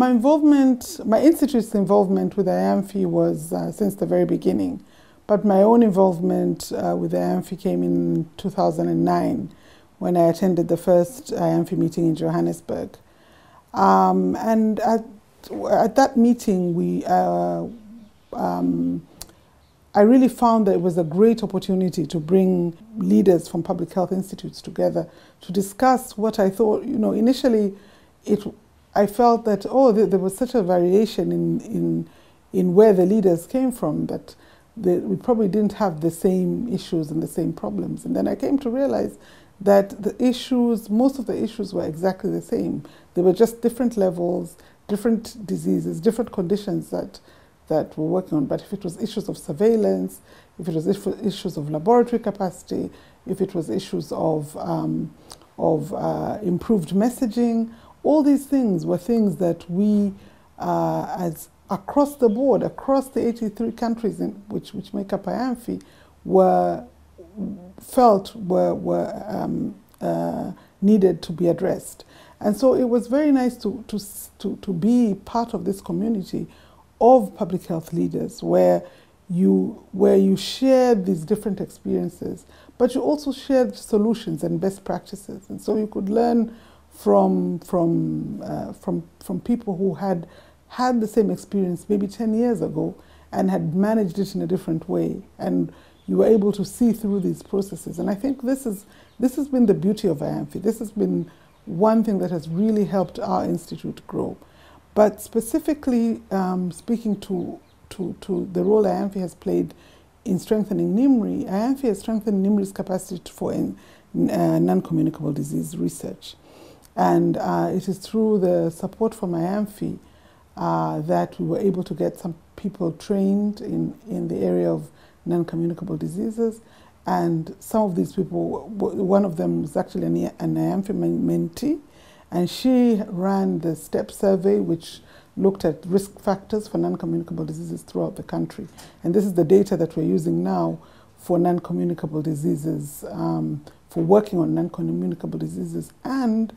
My involvement, my institute's involvement with IANPHI was since the very beginning, but my own involvement with IANPHI came in 2009 when I attended the first IANPHI meeting in Johannesburg. And at that meeting, I really found that it was a great opportunity to bring leaders from public health institutes together to discuss what I thought, initially I felt that, there was such a variation in where the leaders came from that we probably didn't have the same issues and the same problems. And then I came to realize that most of the issues were exactly the same. They were just different levels, different diseases, different conditions that we're working on. But if it was issues of surveillance, if it was issues of laboratory capacity, if it was issues of improved messaging, all these things were things that we, as across the board, across the 83 countries which make up IANPHI, felt were needed to be addressed. And so it was very nice to be part of this community of public health leaders where you share these different experiences, but you also shared solutions and best practices. And so you could learn from people who had the same experience maybe 10 years ago and had managed it in a different way. And you were able to see through these processes. And I think this has been the beauty of IANPHI. This has been one thing that has really helped our institute grow. But specifically speaking to the role IANPHI has played in strengthening NIMRI, IANPHI has strengthened NIMRI's capacity for non-communicable disease research. And it is through the support from IANPHI that we were able to get some people trained in the area of non-communicable diseases. And some of these people, one of them was actually an IANPHI mentee, and she ran the STEP survey, which looked at risk factors for non-communicable diseases throughout the country. And this is the data that we're using now for non-communicable diseases, for working on non-communicable diseases. And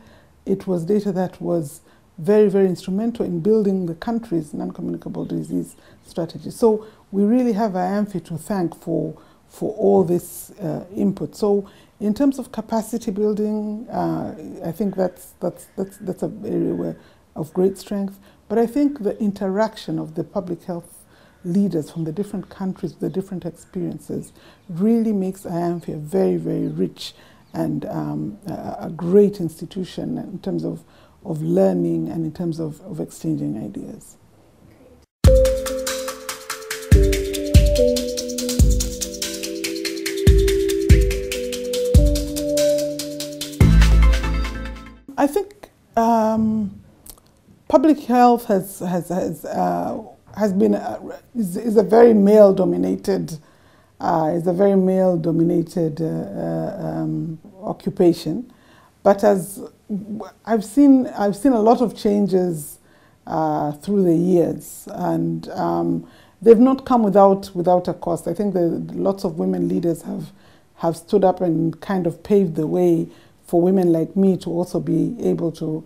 it was data that was very, very instrumental in building the country's non-communicable disease strategy. So we really have IANPHI to thank for all this input. So in terms of capacity building, I think that's an area of great strength. But I think the interaction of the public health leaders from the different countries, the different experiences, really makes IANPHI a very, very rich and a great institution in terms of learning and in terms of exchanging ideas. I think public health is a very male-dominated occupation, but as I've seen a lot of changes through the years, and they've not come without a cost. I think that lots of women leaders have stood up and kind of paved the way for women like me to also be able to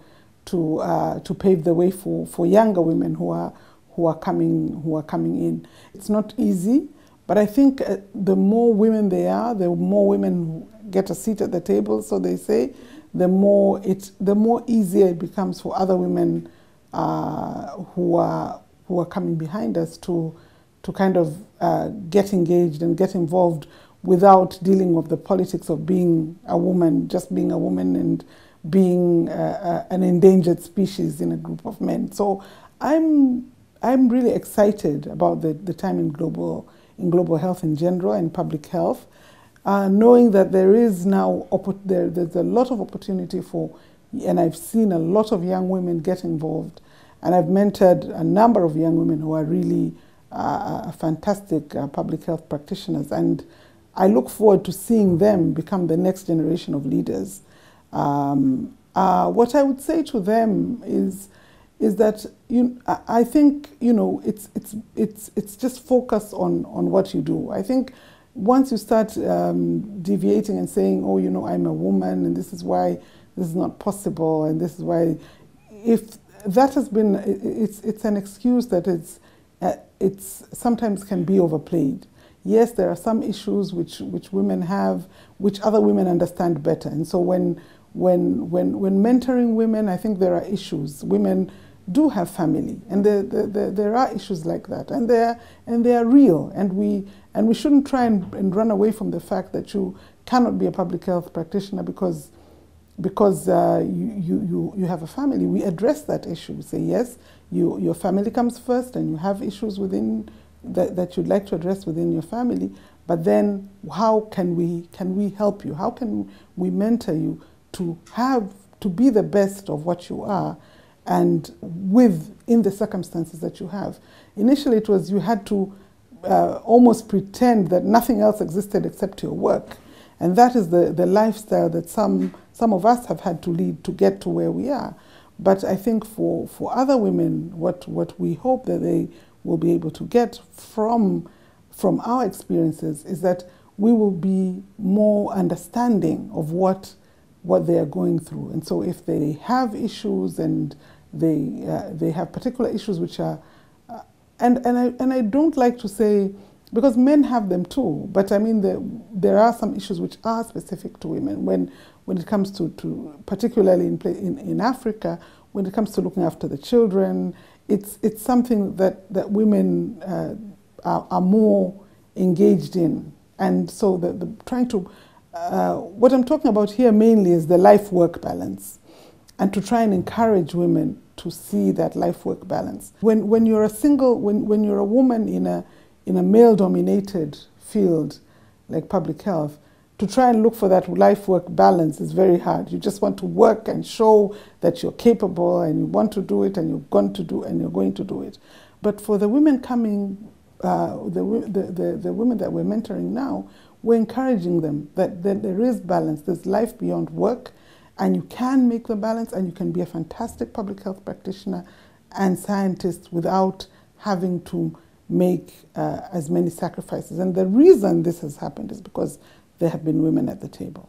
pave the way for younger women who are coming in. It's not easy, but I think the more women there are, the more women get a seat at the table, so they say, the more easier it becomes for other women who are coming behind us to kind of get engaged and get involved without dealing with the politics of being a woman, just being a woman and being an endangered species in a group of men. So I'm really excited about the time in global health in general and public health, knowing that there is now there's a lot of opportunity and I've seen a lot of young women get involved, and I've mentored a number of young women who are really fantastic public health practitioners, and I look forward to seeing them become the next generation of leaders. What I would say to them is that I think it's just focus on what you do. I think once you start deviating and saying, I'm a woman and this is why this is not possible and this is why, if that has been, it's an excuse that it's sometimes can be overplayed. Yes, there are some issues which women have, which other women understand better. And so when mentoring women, I think there are issues. Women do have family, and there are issues like that, and they are real. And we shouldn't try and run away from the fact that you cannot be a public health practitioner because you have a family. We address that issue. We say, yes, your family comes first, and you have issues within that you'd like to address within your family. But then, how can we help you? How can we mentor you to be the best of what you are, and in the circumstances that you have? Initially, it was you had to almost pretend that nothing else existed except your work. And that is the lifestyle that some of us have had to lead to get to where we are. But I think for other women, what we hope that they will be able to get from our experiences is that we will be more understanding of what they are going through. And so if they have issues and they have particular issues which are, and I don't like to say, because men have them too, but I mean there are some issues which are specific to women when it comes to particularly in Africa, when it comes to looking after the children. It's something that women are more engaged in. And so what I'm talking about here mainly is the life-work balance, and to try and encourage women to see that life-work balance. When you're a woman in a male-dominated field like public health, to try and look for that life-work balance is very hard. You just want to work and show that you're capable, and you want to do it, and you're going to do it. But for the women coming, the women that we're mentoring now, we're encouraging them that there is balance. There's life beyond work, and you can make the balance, and you can be a fantastic public health practitioner and scientist without having to make as many sacrifices. And the reason this has happened is because there have been women at the table.